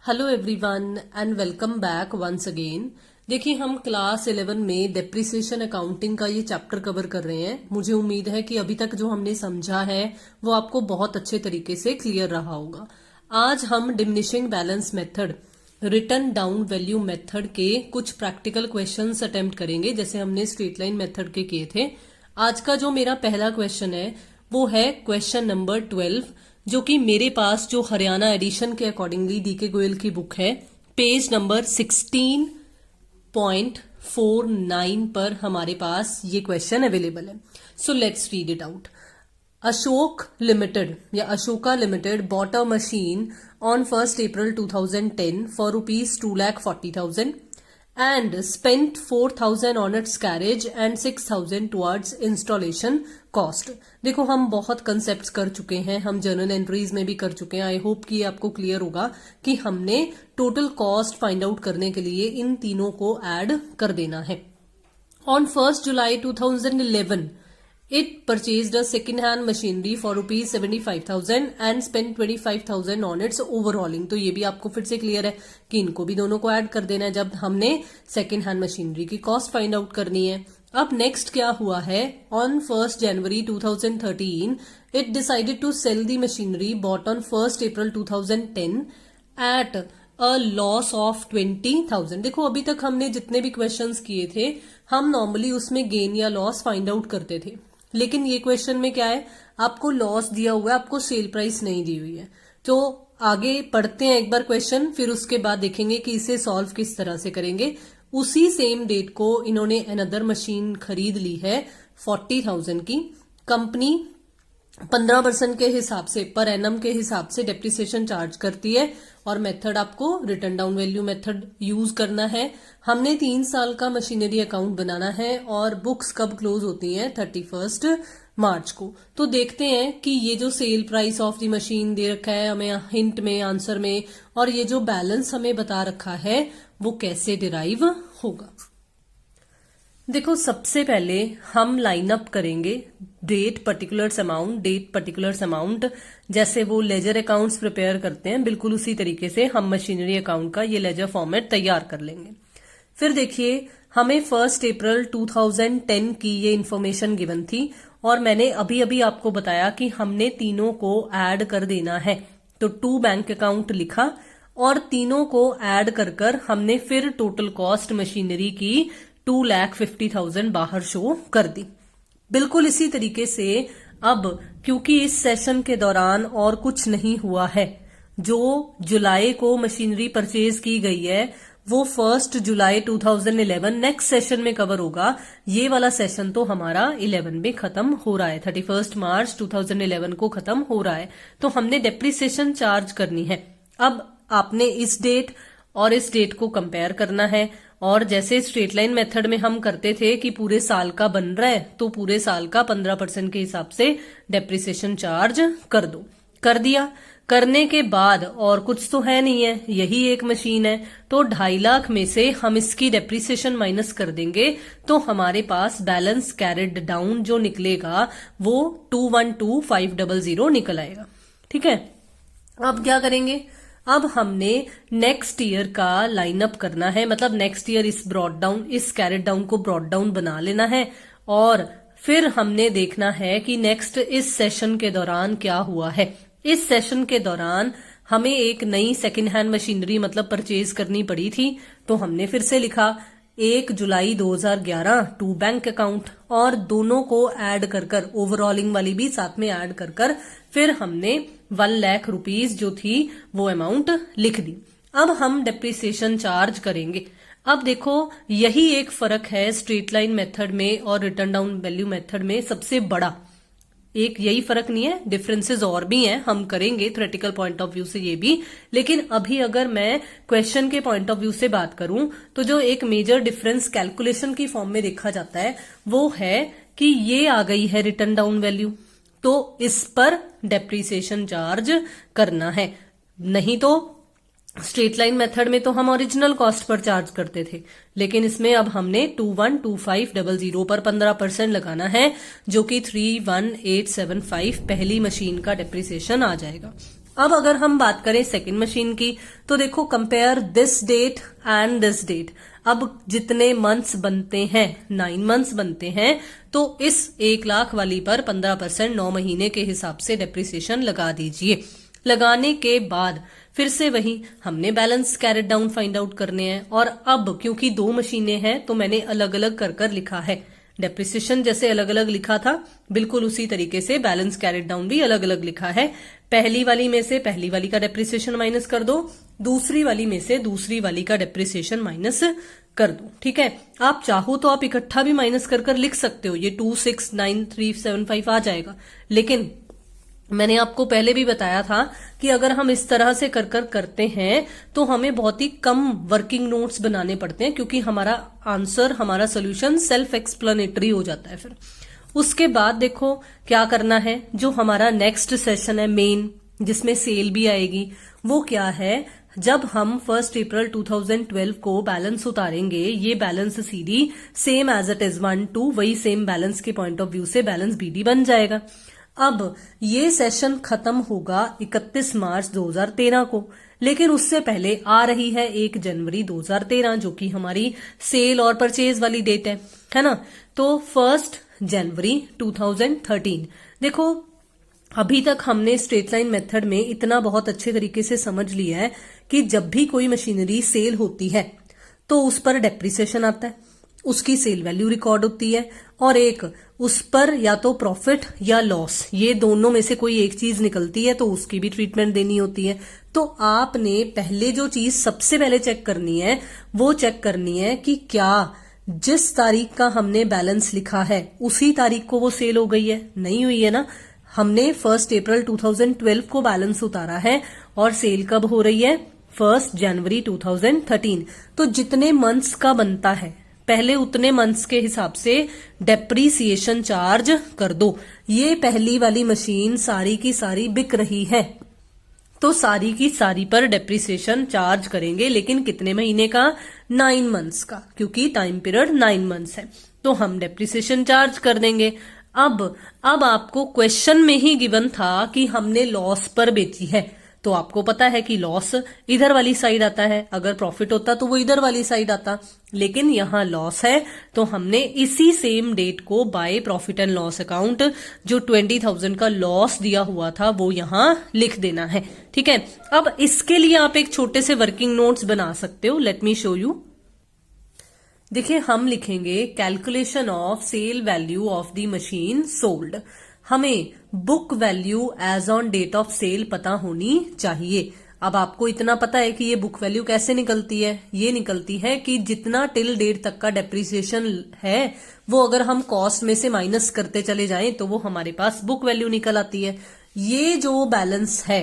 Hello everyone and welcome back once again. देखिए, हम class 11 में डेप्रिसिएशन अकाउंटिंग का ये चैप्टर कवर कर रहे हैं। मुझे उम्मीद है कि अभी तक जो हमने समझा है वो आपको बहुत अच्छे तरीके से क्लियर रहा होगा। आज हम diminishing balance method, return down value method के कुछ प्रैक्टिकल क्वेश्चंस अटेम्प्ट करेंगे, जैसे हमने स्ट्रेट लाइन मेथड के किए थे। आज का जो मेरा पहला क्वेश्चन है वो है क्वेश्चन नंबर 12, जो कि मेरे पास जो हरियाणा एडिशन के अकॉर्डिंगली डीके गोयल की बुक है, पेज नंबर 16.49 पर हमारे पास ये क्वेश्चन अवेलेबल है। So let's read it out. Ashok limited या Ashoka limited bought a machine on 1st April 2010 for rupees 2,40,000 and spent 4,000 on its carriage and 6,000 towards installation cost। देखो, हम बहुत कंसेप्ट्स कर चुके हैं, हम जर्नल एंट्रीज में भी कर चुके हैं। आई होप कि ये आपको क्लियर होगा कि हमने टोटल कॉस्ट फाइंड आउट करने के लिए इन तीनों को ऐड कर देना है। On 1st July 2011 it purchased a second hand machinery for rupees 75,000 and spent 25,000 on its overhauling। तो ये भी आपको फिर से क्लियर है कि इनको भी दोनों को ऐड कर देना है जब हमने सेकेंड हैंड मशीनरी की कॉस्ट फाइंड आउट करनी है। अब नेक्स्ट क्या हुआ है, on 1st January 2013 it decided to sell the machinery bought on 1st April 2010 at a loss of 20,000। देखो, अभी तक हमने जितने भी क्वेश्चंस किए थे हम नॉर्मली उसमें गेन या लॉस फाइंड आउट करते थे, लेकिन ये क्वेश्चन में क्या है, आपको लॉस दिया हुआ है, आपको सेल प्राइस नहीं दी हुई है। तो आगे पढ़ते हैं एक बार क्वेश्चन, फिर उसके बाद देखेंगे कि इसे सॉल्व किस तरह से करेंगे। उसी सेम डेट को इन्होंने अनदर मशीन खरीद ली है 40,000 की। कंपनी 15% के हिसाब से पर एनम के हिसाब से डेप्रिसिएशन चार्ज करती है और मेथड आपको return down value method use करना है। हमने 3 साल का मशीनरी अकाउंट बनाना है और बुक्स कब क्लोज होती हैं, 31 मार्च को। तो देखते हैं कि ये जो sale price of the machine दे रखा है हमें हिंट में, आंसर में, और ये जो बैलेंस हमें बता रखा है वो कैसे डिराइव होगा। देखो, सबसे पहले हम लाइन अप करेंगे डेट पर्टिकुलर्स अमाउंट, जैसे वो लेजर अकाउंट्स प्रिपेयर करते हैं बिल्कुल उसी तरीके से हम मशीनरी अकाउंट का ये लेजर फॉर्मेट तैयार कर लेंगे। फिर देखिए, हमें 1st April 2010 की ये इन्फॉर्मेशन गिवन थी और मैंने अभी अभी आपको बताया कि हमने तीनों को ऐड कर देना है। तो 2 बैंक अकाउंट लिखा और तीनों को ऐड कर हमने फिर टोटल कॉस्ट मशीनरी की 2,50,000 बाहर शो कर दी। बिल्कुल इसी तरीके से अब क्योंकि इस सेशन के दौरान और कुछ नहीं हुआ है, जो जुलाई को मशीनरी परचेज की गई है वो 1st July 2011 नेक्स्ट सेशन में कवर होगा। ये वाला सेशन तो हमारा 11 में खत्म हो रहा है, 31 मार्च 2011 को खत्म हो रहा है। तो हमने डेप्रिसिएशन चार्ज करनी है। अब आपने इस डेट और इस डेट को कंपेयर करना है, और जैसे स्ट्रेट लाइन मेथड में हम करते थे कि पूरे साल का बन रहा है तो पूरे साल का 15% के हिसाब से डेप्रिसिएशन चार्ज कर दो। कर दिया। करने के बाद और कुछ तो है नहीं है, यही एक मशीन है, तो 2.5 लाख में से हम इसकी डेप्रिसिएशन माइनस कर देंगे तो हमारे पास बैलेंस कैरिड डाउन जो निकलेगा वो 212,500 निकल आएगा। ठीक है, अब क्या करेंगे, अब हमने नेक्स्ट ईयर का लाइनअप करना है, मतलब नेक्स्ट ईयर इस कैरेट डाउन को ब्रॉड डाउन बना लेना है और फिर हमने देखना है कि नेक्स्ट इस सेशन के दौरान क्या हुआ है। इस सेशन के दौरान हमें एक नई सेकेंड हैंड मशीनरी मतलब परचेज करनी पड़ी थी, तो हमने फिर से लिखा 1 जुलाई 2011 2 बैंक अकाउंट और दोनों को ऐड कर ओवरऑलिंग वाली भी साथ में ऐड कर फिर हमने 1 लाख रुपीज जो थी वो अमाउंट लिख दी। अब हम डेप्रिसिएशन चार्ज करेंगे। अब देखो, यही एक फर्क है स्ट्रेट लाइन मेथड में और रिटर्न डाउन वैल्यू मेथड में, सबसे बड़ा एक यही फर्क नहीं है, डिफरेंसेस और भी हैं, हम करेंगे थ्योरेटिकल पॉइंट ऑफ व्यू से ये भी। लेकिन अभी अगर मैं क्वेश्चन के पॉइंट ऑफ व्यू से बात करूं तो जो एक मेजर डिफरेंस कैलकुलेशन की फॉर्म में देखा जाता है वो है कि ये आ गई है रिटर्न डाउन वैल्यू, तो इस पर डेप्रिसिएशन चार्ज करना है। नहीं तो स्ट्रेट लाइन मेथड में तो हम ओरिजिनल कॉस्ट पर चार्ज करते थे, लेकिन इसमें अब हमने 212500 पर 15% लगाना है, जो कि 31875 पहली मशीन का डेप्रिसिएशन आ जाएगा। अब अगर हम बात करें सेकंड मशीन की, तो देखो compare this date and this date. अब जितने मंथ्स बनते हैं, 9 मंथ्स बनते हैं, तो इस 1 लाख वाली पर 15% 9 महीने के हिसाब से डेप्रिसिएशन लगा दीजिए। लगाने के बाद फिर से वही हमने balance carried down find out करने हैं। और अब क्योंकि 2 मशीनें हैं तो मैंने अलग अलग कर लिखा है। डेप्रिसिएशन जैसे अलग अलग लिखा था, बिल्कुल उसी तरीके से बैलेंस कैरेट डाउन भी अलग अलग लिखा है। पहली वाली में से पहली वाली का डेप्रिसिएशन माइनस कर दो, दूसरी वाली में से दूसरी वाली का डेप्रिसिएशन माइनस कर दो। ठीक है, आप चाहो तो आप इकट्ठा भी माइनस कर लिख सकते हो, ये 269375 आ जाएगा। लेकिन मैंने आपको पहले भी बताया था कि अगर हम इस तरह से करते हैं तो हमें बहुत ही कम वर्किंग नोट्स बनाने पड़ते हैं, क्योंकि हमारा आंसर, हमारा सोल्यूशन सेल्फ एक्सप्लेनेटरी हो जाता है। फिर उसके बाद देखो क्या करना है। जो हमारा नेक्स्ट सेशन है मेन, जिसमें सेल भी आएगी, वो क्या है, जब हम 1 अप्रैल 2012 को बैलेंस उतारेंगे, ये balance c d same as it is 1-2, वही सेम बैलेंस के पॉइंट ऑफ व्यू से बैलेंस बीडी बन जाएगा। अब ये सेशन खत्म होगा 31 मार्च 2013 को, लेकिन उससे पहले आ रही है 1 जनवरी 2013, जो कि हमारी सेल और परचेज वाली डेट है ना। तो 1 जनवरी 2013। देखो अभी तक हमने स्ट्रेट लाइन मेथड में इतना बहुत अच्छे तरीके से समझ लिया है कि जब भी कोई मशीनरी सेल होती है तो उस पर डेप्रिसिएशन आता है, उसकी सेल वैल्यू रिकॉर्ड होती है, और एक उस पर या तो प्रॉफिट या लॉस, ये दोनों में से कोई एक चीज निकलती है तो उसकी भी ट्रीटमेंट देनी होती है। तो आपने पहले जो चीज सबसे पहले चेक करनी है, वो चेक करनी है कि क्या जिस तारीख का हमने बैलेंस लिखा है उसी तारीख को वो सेल हो गई है। नहीं हुई है ना। हमने 1 अप्रैल 2012 को बैलेंस उतारा है और सेल कब हो रही है, 1 जनवरी 2013। तो जितने मंथ्स का बनता है पहले उतने मंथ्स के हिसाब से डेप्रीसिएशन चार्ज कर दो। ये पहली वाली मशीन सारी की सारी बिक रही है तो सारी की सारी पर डेप्रीसिएशन चार्ज करेंगे, लेकिन कितने महीने का, 9 मंथ्स का, क्योंकि टाइम पीरियड 9 मंथ्स है, तो हम डेप्रीसिएशन चार्ज कर देंगे। अब आपको क्वेश्चन में ही गिवन था कि हमने लॉस पर बेची है, तो आपको पता है कि लॉस इधर वाली साइड आता है, अगर प्रॉफिट होता तो वो इधर वाली साइड आता, लेकिन यहां लॉस है तो हमने इसी सेम डेट को by profit and loss account, जो 20,000 का लॉस दिया हुआ था, वो यहां लिख देना है। ठीक है, अब इसके लिए आप एक छोटे से वर्किंग नोट्स बना सकते हो। Let me show you. देखिए हम लिखेंगे calculation of sale value of the machine sold. हमें book value as on date of sale पता होनी चाहिए। अब आपको इतना पता है कि ये बुक वैल्यू कैसे निकलती है, ये निकलती है कि जितना टिल डेट तक का डेप्रिसिएशन है वो अगर हम कॉस्ट में से माइनस करते चले जाएं तो वो हमारे पास बुक वैल्यू निकल आती है। ये जो बैलेंस है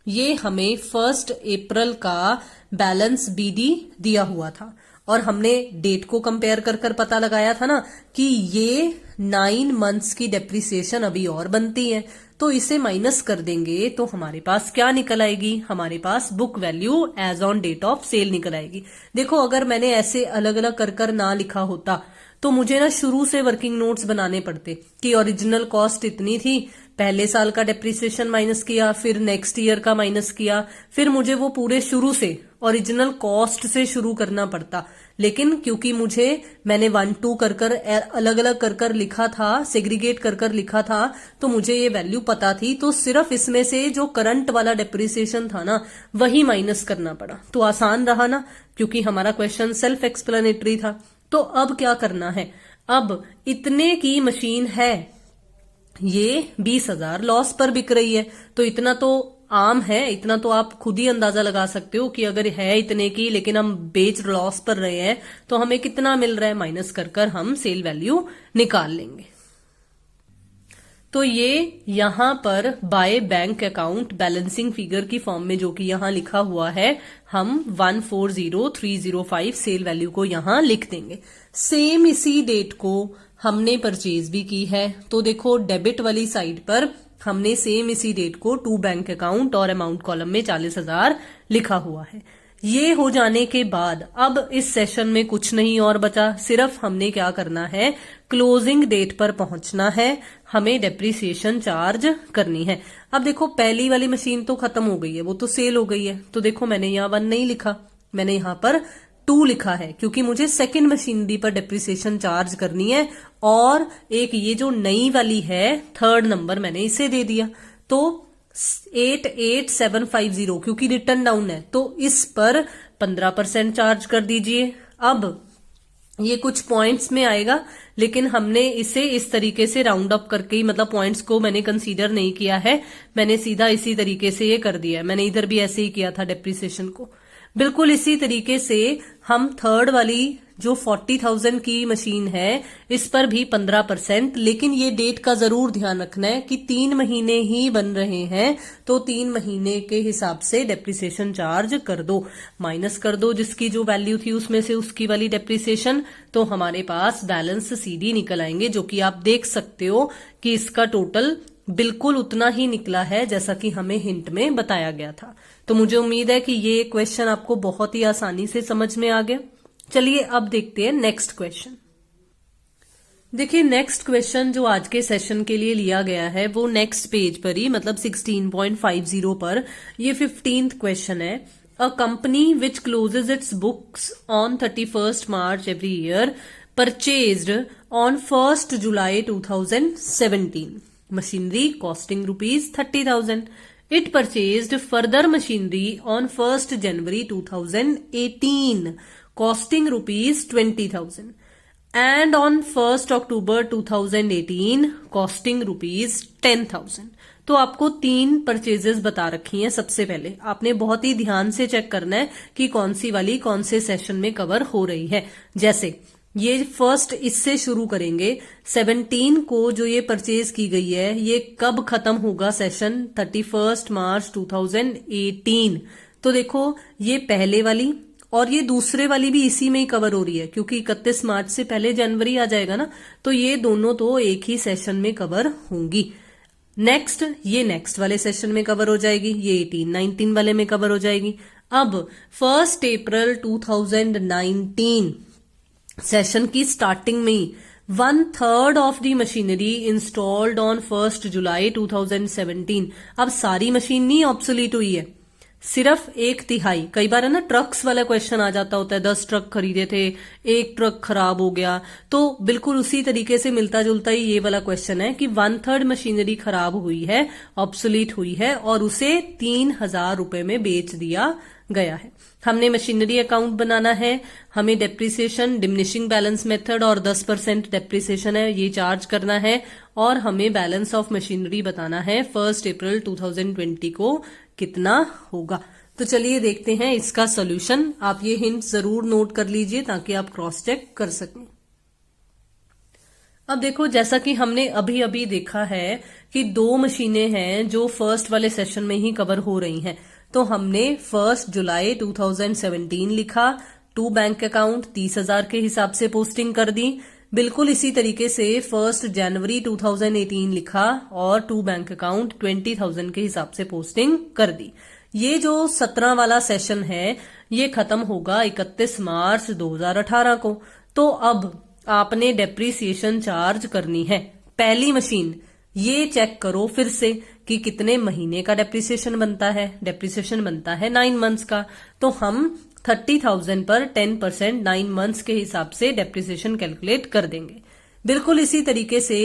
ये हमें 1 अप्रैल का बैलेंस बीडी दिया हुआ था और हमने डेट को कंपेयर कर पता लगाया था ना कि ये 9 मंथ्स की डेप्रिसिएशन अभी और बनती है, तो इसे माइनस कर देंगे तो हमारे पास क्या निकल आएगी, हमारे पास book value as on date of sale निकल आएगी। देखो अगर मैंने ऐसे अलग अलग कर ना लिखा होता तो मुझे ना शुरू से वर्किंग नोट्स बनाने पड़ते कि ओरिजिनल कॉस्ट इतनी थी, पहले साल का डेप्रिसिएशन माइनस किया, फिर नेक्स्ट ईयर का माइनस किया, फिर मुझे वो पूरे शुरू से ओरिजिनल कॉस्ट से शुरू करना पड़ता। लेकिन क्योंकि मैंने 1-2 अलग अलग कर लिखा था, सेग्रीगेट कर लिखा था, तो मुझे ये वैल्यू पता थी, तो सिर्फ इसमें से जो करंट वाला डेप्रिसिएशन था ना वही माइनस करना पड़ा। तो आसान रहा ना, क्योंकि हमारा क्वेश्चन सेल्फ एक्सप्लेनेटरी था। तो अब क्या करना है, अब इतने की मशीन है, ये 20,000 लॉस पर बिक रही है, तो इतना तो आम है, इतना तो आप खुद ही अंदाजा लगा सकते हो कि अगर है इतने की लेकिन हम बेच लॉस पर रहे हैं तो हमें कितना मिल रहा है, माइनस कर हम सेल वैल्यू निकाल लेंगे। तो ये यहां पर by bank account balancing figure की फॉर्म में जो कि यहां लिखा हुआ है, हम 140305 सेल वैल्यू को यहां लिख देंगे। सेम इसी डेट को हमने परचेज भी की है, तो देखो डेबिट वाली साइड पर हमने सेम इसी डेट को टू बैंक अकाउंट और अमाउंट कॉलम में 40,000 लिखा हुआ है। ये हो जाने के बाद अब इस सेशन में कुछ नहीं और बचा, सिर्फ हमने क्या करना है, क्लोजिंग डेट पर पहुंचना है, हमें डेप्रिसिएशन चार्ज करनी है। अब देखो पहली वाली मशीन तो खत्म हो गई है, वो तो सेल हो गई है, तो देखो मैंने यहाँ 1 नहीं लिखा, मैंने यहाँ पर 2 लिखा है, क्योंकि मुझे सेकेंड मशीनरी पर डेप्रिसिएशन चार्ज करनी है। और एक ये जो नई वाली है थर्ड नंबर मैंने इसे दे दिया, तो 88750 क्योंकि रिटर्न डाउन है तो इस पर 15% चार्ज कर दीजिए। अब ये कुछ पॉइंट्स में आएगा, लेकिन हमने इसे इस तरीके से राउंड अप करके ही, मतलब पॉइंट्स को मैंने कंसीडर नहीं किया है, मैंने सीधा इसी तरीके से ये कर दिया है। मैंने इधर भी ऐसे ही किया था डेप्रिसिएशन को। बिल्कुल इसी तरीके से हम थर्ड वाली जो 40,000 की मशीन है इस पर भी 15%, लेकिन ये डेट का जरूर ध्यान रखना है कि 3 महीने ही बन रहे हैं, तो 3 महीने के हिसाब से डेप्रिसिएशन चार्ज कर दो, माइनस कर दो जिसकी जो वैल्यू थी उसमें से उसकी वाली डेप्रिसिएशन, तो हमारे पास बैलेंस सीडी निकल आएंगे, जो कि आप देख सकते हो कि इसका टोटल बिल्कुल उतना ही निकला है जैसा कि हमें हिंट में बताया गया था। तो मुझे उम्मीद है कि ये क्वेश्चन आपको बहुत ही आसानी से समझ में आ गया। चलिए अब देखते हैं नेक्स्ट क्वेश्चन। देखिए नेक्स्ट क्वेश्चन जो आज के सेशन के लिए लिया गया है वो नेक्स्ट पेज पर ही, मतलब 16.50 पर, ये 15th क्वेश्चन है। A company which closes its books on 31st March every year purchased on 1st July 2017 machinery costing rupees 30,000. It purchased further machinery on 1st January 2018 costing rupees 20,000 and on 1st October 2018 costing rupees 10,000. तो आपको 3 purchases बता रखी हैं। सबसे पहले आपने बहुत ही ध्यान से चेक करना है कि कौन सी वाली कौन से सेशन में कवर हो रही है। जैसे ये फर्स्ट इससे शुरू करेंगे, 17 को जो ये परचेज की गई है ये कब खत्म होगा सेशन, 31st March 2018। तो देखो ये पहले वाली और ये दूसरे वाली भी इसी में ही कवर हो रही है, क्योंकि 31 मार्च से पहले जनवरी आ जाएगा ना, तो ये दोनों तो एक ही सेशन में कवर होंगी। नेक्स्ट ये नेक्स्ट वाले सेशन में कवर हो जाएगी, ये 18-19 वाले में कवर हो जाएगी। अब 1 अप्रैल 2019 सेशन की स्टार्टिंग में ही 1/3 of the machinery installed on 1 जुलाई 2017। अब सारी मशीन नहीं ऑब्सोलीट हुई है, सिर्फ 1/3। कई बार है ना ट्रक्स वाला क्वेश्चन आ जाता होता है, 10 ट्रक खरीदे थे, 1 ट्रक खराब हो गया, तो बिल्कुल उसी तरीके से मिलता जुलता ही ये वाला क्वेश्चन है कि 1/3 मशीनरी खराब हुई है, ऑब्सोलीट हुई है और उसे 3,000 रुपए में बेच दिया गया है। हमने मशीनरी अकाउंट बनाना है, हमें डेप्रिसिएशन डिमिनिशिंग बैलेंस मेथड और 10% डेप्रिसिएशन है ये चार्ज करना है, और हमें बैलेंस ऑफ मशीनरी बताना है 1 अप्रैल 2020 को कितना होगा। तो चलिए देखते हैं इसका सोल्यूशन। आप ये हिंट जरूर नोट कर लीजिए ताकि आप क्रॉस चेक कर सकें। अब देखो जैसा कि हमने अभी अभी देखा है कि 2 मशीनें हैं जो फर्स्ट वाले सेशन में ही कवर हो रही हैं, तो हमने 1 जुलाई 2017 लिखा, 2 बैंक अकाउंट 30,000 के हिसाब से पोस्टिंग कर दी। बिल्कुल इसी तरीके से 1 जनवरी 2018 लिखा और 2 बैंक अकाउंट 20,000 के हिसाब से पोस्टिंग कर दी। ये जो 17 वाला सेशन है ये खत्म होगा 31 मार्च 2018 को। तो अब आपने डेप्रिसिएशन चार्ज करनी है। पहली मशीन ये चेक करो फिर से कि कितने महीने का डेप्रिसिएशन बनता है। डेप्रिसिएशन बनता है 9 मंथ्स का, तो हम 30,000 पर 10% 9 मंथ्स के हिसाब से डेप्रिसिएशन कैलकुलेट कर देंगे। बिल्कुल इसी तरीके से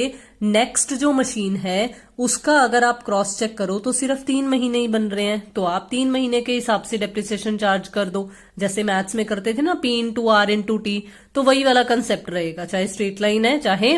नेक्स्ट जो मशीन है उसका अगर आप क्रॉस चेक करो तो सिर्फ 3 महीने ही बन रहे हैं, तो आप 3 महीने के हिसाब से डेप्रिसिएशन चार्ज कर दो। जैसे मैथ्स में करते थे ना P/R/T, तो वही वाला कंसेप्ट रहेगा, चाहे स्ट्रेट लाइन है चाहे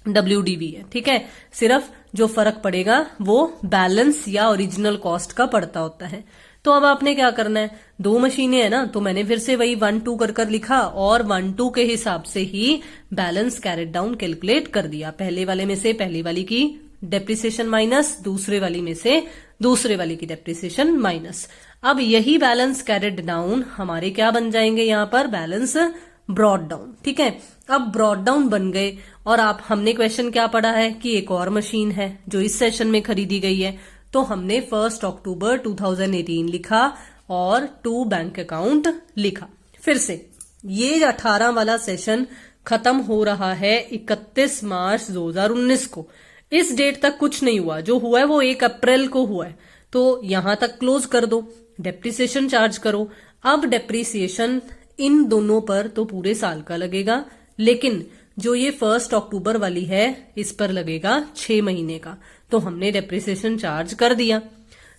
WDV है। ठीक है, सिर्फ जो फर्क पड़ेगा वो बैलेंस या ओरिजिनल कॉस्ट का पड़ता होता है। तो अब आपने क्या करना है, 2 मशीनें हैं ना, तो मैंने फिर से वही 1-2 कर लिखा और 1-2 के हिसाब से ही बैलेंस कैरेट डाउन कैलकुलेट कर दिया। पहले वाले में से पहली वाली की डेप्रिसिएशन माइनस, दूसरे वाली में से दूसरे वाली की डेप्रिसिएशन माइनस। अब यही बैलेंस कैरेट डाउन हमारे क्या बन जाएंगे, यहाँ पर बैलेंस ब्रॉड डाउन। ठीक है, अब ब्रॉड डाउन बन गए और आप हमने क्वेश्चन क्या पढ़ा है कि एक और मशीन है जो इस सेशन में खरीदी गई है, तो हमने 1 अक्टूबर 2018 लिखा और 2 बैंक अकाउंट लिखा। फिर से ये 18 वाला सेशन खत्म हो रहा है 31 मार्च 2019 को। इस डेट तक कुछ नहीं हुआ, जो हुआ है वो 1 अप्रैल को हुआ है, तो यहां तक क्लोज कर दो, डेप्रिसिएशन चार्ज करो। अब डेप्रिसिएशन इन दोनों पर तो पूरे साल का लगेगा, लेकिन जो ये 1 अक्टूबर वाली है इस पर लगेगा 6 महीने का। तो हमने डेप्रिसिएशन चार्ज कर दिया।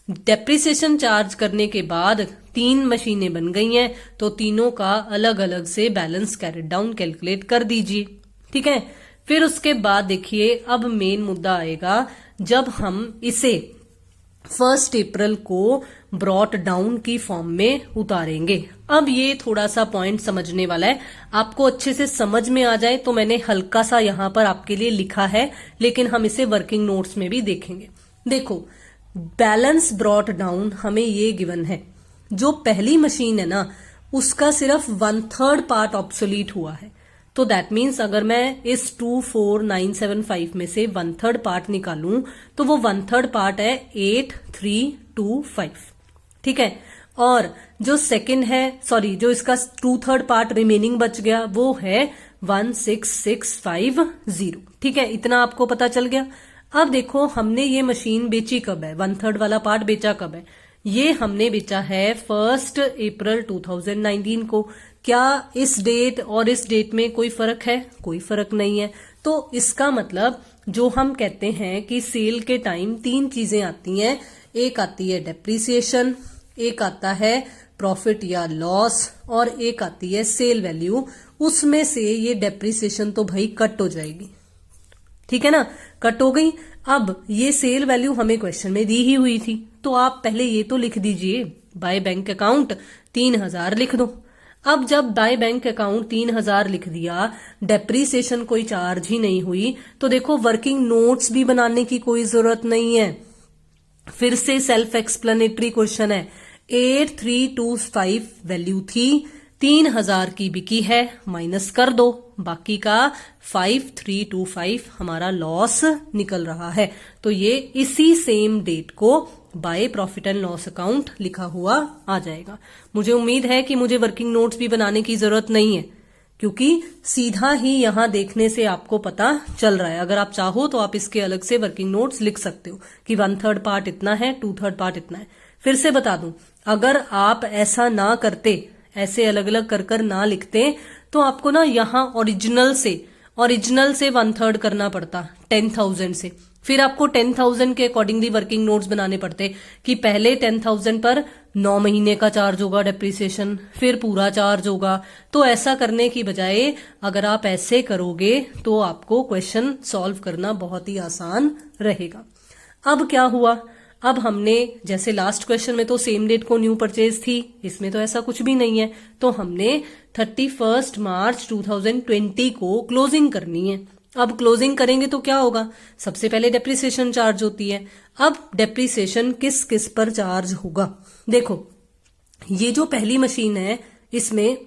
डेप्रिसिएशन चार्ज करने के बाद 3 मशीनें बन गई हैं, तो तीनों का अलग अलग से बैलेंस कैरिड डाउन कैलकुलेट कर दीजिए। ठीक है, फिर उसके बाद देखिए अब मेन मुद्दा आएगा जब हम इसे 1 अप्रैल को ब्रॉट डाउन की फॉर्म में उतारेंगे। अब ये थोड़ा सा पॉइंट समझने वाला है, आपको अच्छे से समझ में आ जाए तो मैंने हल्का सा यहां पर आपके लिए लिखा है, लेकिन हम इसे वर्किंग नोट्स में भी देखेंगे। देखो, बैलेंस ब्रॉट डाउन हमें ये गिवन है, जो पहली मशीन है ना उसका सिर्फ 1/3 पार्ट ऑब्सोलीट हुआ है। तो दैट मीन्स अगर मैं इस 24975 में से 1/3 पार्ट निकालूं तो वो 1/3 पार्ट है 8325। ठीक है, और जो सेकंड है, सॉरी, जो इसका 2/3 पार्ट रिमेनिंग बच गया वो है 16650। ठीक है, इतना आपको पता चल गया। अब देखो हमने ये मशीन बेची कब है, 1/3 वाला पार्ट बेचा कब है, ये हमने बेचा है 1 अप्रैल 2019 को। क्या इस डेट और इस डेट में कोई फर्क है? कोई फर्क नहीं है। तो इसका मतलब जो हम कहते हैं कि सेल के टाइम 3 चीजें आती हैं, एक आती है डेप्रिसिएशन, एक आता है प्रॉफिट या लॉस, और एक आती है सेल वैल्यू। उसमें से ये डेप्रिसिएशन तो भाई कट हो जाएगी। ठीक है ना, कट हो गई। अब ये सेल वैल्यू हमें क्वेश्चन में दी ही हुई थी, तो आप पहले ये तो लिख दीजिए, बाय बैंक अकाउंट 3000 लिख दो। अब जब बाय बैंक अकाउंट 3000 लिख दिया, डेप्रिसिएशन कोई चार्ज ही नहीं हुई, तो देखो वर्किंग नोट्स भी बनाने की कोई जरूरत नहीं है। फिर से सेल्फ एक्सप्लेनेटरी क्वेश्चन है। 8325 वैल्यू थी, 3000 की बिकी है, माइनस कर दो, बाकी का 5325 हमारा लॉस निकल रहा है। तो ये इसी सेम डेट को by profit and loss account लिखा हुआ आ जाएगा। मुझे उम्मीद है कि मुझे वर्किंग नोट्स भी बनाने की जरूरत नहीं है, क्योंकि सीधा ही यहां देखने से आपको पता चल रहा है। अगर आप चाहो तो आप इसके अलग से वर्किंग नोट्स लिख सकते हो कि 1/3 पार्ट इतना है, 2/3 पार्ट इतना है। फिर से बता दूं, अगर आप ऐसा ना करते, ऐसे अलग अलग कर कर ना लिखते, तो आपको ना यहां ओरिजिनल से 1/3 करना पड़ता 10,000 से। फिर आपको 10,000 के अकॉर्डिंगली वर्किंग नोट्स बनाने पड़ते कि पहले 10,000 पर 9 महीने का चार्ज होगा डेप्रिसिएशन, फिर पूरा चार्ज होगा। तो ऐसा करने की बजाय अगर आप ऐसे करोगे तो आपको क्वेश्चन सॉल्व करना बहुत ही आसान रहेगा। अब क्या हुआ, अब हमने जैसे लास्ट क्वेश्चन में तो सेम डेट को न्यू परचेज थी, इसमें तो ऐसा कुछ भी नहीं है, तो हमने 31 मार्च 2020 को क्लोजिंग करनी है। अब क्लोजिंग करेंगे तो क्या होगा, सबसे पहले डेप्रिसिएशन चार्ज होती है। अब डेप्रिसिएशन किस किस पर चार्ज होगा, देखो ये जो पहली मशीन है इसमें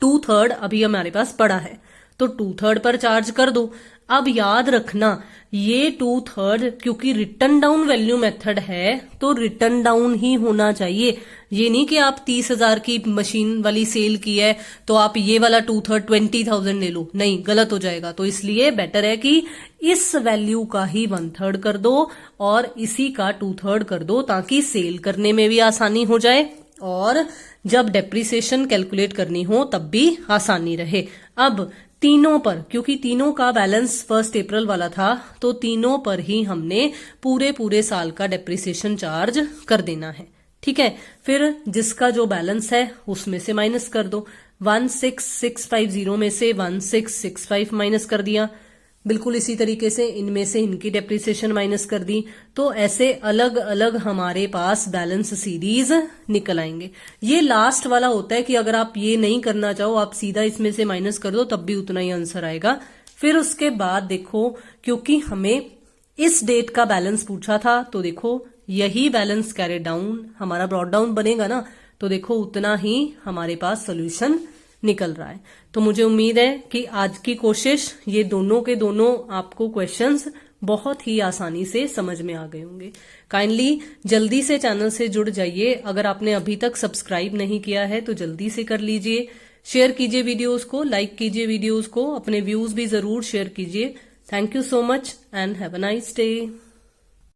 2/3 अभी हमारे पास पड़ा है, तो 2/3 पर चार्ज कर दो। अब याद रखना ये 2/3 क्योंकि रिटर्न डाउन वैल्यू मेथड है तो रिटर्न डाउन ही होना चाहिए। ये नहीं कि आप 30,000 की मशीन वाली सेल की है तो आप ये वाला 2/3 20,000 ले लो, नहीं, गलत हो जाएगा। तो इसलिए बेटर है कि इस वैल्यू का ही 1/3 कर दो और इसी का 2/3 कर दो, ताकि सेल करने में भी आसानी हो जाए और जब डेप्रिसिएशन कैलकुलेट करनी हो तब भी आसानी रहे। अब तीनों पर, क्योंकि तीनों का बैलेंस 1 अप्रैल वाला था, तो तीनों पर ही हमने पूरे साल का डेप्रिसिएशन चार्ज कर देना है। ठीक है, फिर जिसका जो बैलेंस है उसमें से माइनस कर दो। 16650 में से 1665 माइनस कर दिया, बिल्कुल इसी तरीके से इनमें से इनकी डेप्रिसिएशन माइनस कर दी। तो ऐसे अलग अलग हमारे पास बैलेंस सीरीज निकल आएंगे। ये लास्ट वाला होता है कि अगर आप ये नहीं करना चाहो, आप सीधा इसमें से माइनस कर दो तब भी उतना ही आंसर आएगा। फिर उसके बाद देखो, क्योंकि हमें इस डेट का बैलेंस पूछा था, तो देखो यही बैलेंस कैरी डाउन हमारा ब्रॉट डाउन बनेगा ना, तो देखो उतना ही हमारे पास सोल्यूशन निकल रहा है। तो मुझे उम्मीद है कि आज की कोशिश, ये दोनों के दोनों आपको क्वेश्चंस बहुत ही आसानी से समझ में आ गए होंगे। काइंडली जल्दी से चैनल से जुड़ जाइए। अगर आपने अभी तक सब्सक्राइब नहीं किया है तो जल्दी से कर लीजिए। शेयर कीजिए वीडियोस को, लाइक कीजिए वीडियोस को, अपने व्यूज भी जरूर शेयर कीजिए। Thank you so much and have a nice day.